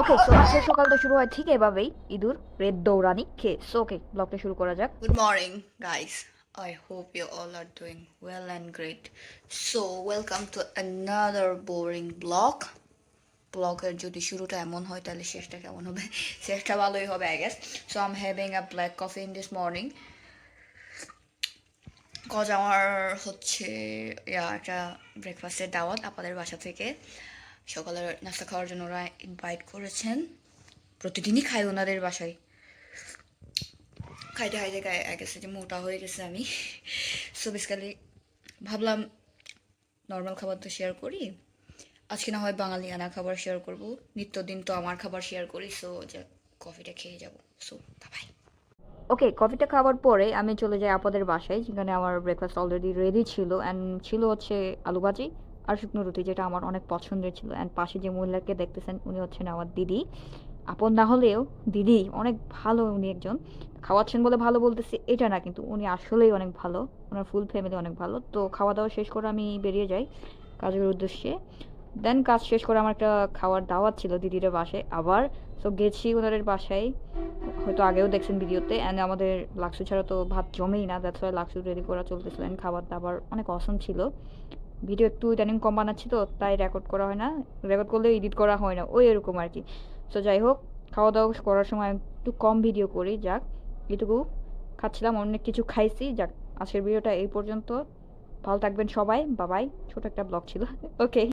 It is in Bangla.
ওকে, সো আজকের সকালটা শুরু হয় ঠিক এভাবেই, ইঁদুর রেড দৌড়ানি খেয়ে। সো ওকে, ব্লগটা শুরু করা যাক। Good morning, guys. I hope you all are doing well and great. So, welcome to another boring vlog. ব্লগের যদি শুরুটা এমন হয় তাহলে শেষটা কেমন হবে? শেষটা ভালোই হবে, I guess. So, I'm having a black coffee in this morning. Cause আমার হচ্ছে একটা ব্রেকফাস্টের দাওয়াত আপনাদের বাসা থেকে। সকালের নাস্তা খাওয়ার জন্য ওরা ইনভাইট করেছেন। প্রতিদিনই খাই ওনাদের বাসায়। খাইতে খাইতে গায়ে গেছে যে মোটা হয়ে গেছে আমি। সো বেসিক্যালি ভাবলাম নর্মাল খাবার তো শেয়ার করি, আজকে না হয় বাঙালিয়ানা খাবার শেয়ার করব। নিত্যদিন তো আমার খাবার শেয়ার করি, সো যে কফিটা খেয়ে যাব। So by. ওকে, কফিটা খাওয়ার পরে আমি চলে যাই আপাদের বাসায়, যেখানে আমার ব্রেকফাস্ট অলরেডি রেডি ছিল। অ্যান্ড ছিল হচ্ছে আলু ভাজি আর শুকনো রুটি, যেটা আমার অনেক পছন্দের ছিল। অ্যান্ড পাশে যে মহিলাকে দেখতেছেন উনি হচ্ছেন আমার দিদি। আপন না হলেও দিদি অনেক ভালো, উনি একজন। খাওয়াচ্ছেন বলে ভালো বলতেছি এটা না, কিন্তু উনি আসলেই অনেক ভালো। ওনার ফুল ফ্যামিলি অনেক ভালো। তো খাওয়া দাওয়া শেষ করে আমি বেরিয়ে যাই কাজের উদ্দেশ্যে। দেন কাজ শেষ করে আমার একটা খাওয়ার দাওয়াত ছিল দিদির বাসায় আবার। সো গেছি ওনাদের বাসায়, হয়তো আগেও দেখছেন ভিডিওতে। অ্যান্ড আমাদের লাক্সু ছাড়া তো ভাত জমেই না, দ্যাটস ওয়াই লাক্সু রেডি করা চলতেছিল। অ্যান্ড খাবার দাবার অনেক অসম ছিল। ভিডিও একটু ইদানিং কম বানাচ্ছি, তো তাই রেকর্ড করা হয় না, রেকর্ড করলেও এডিট করা হয় না, ওই এরকম আর কি। সো যাই হোক, খাওয়া দাওয়া করার সময় একটু কম ভিডিও করি, যাক এটুকু খাচ্ছিলাম, অনেক কিছু খাইছি। যাক, আজকের ভিডিওটা এই পর্যন্ত। ভালো থাকবেন সবাই, বাবাই। ছোট একটা ব্লগ ছিল। ওকে।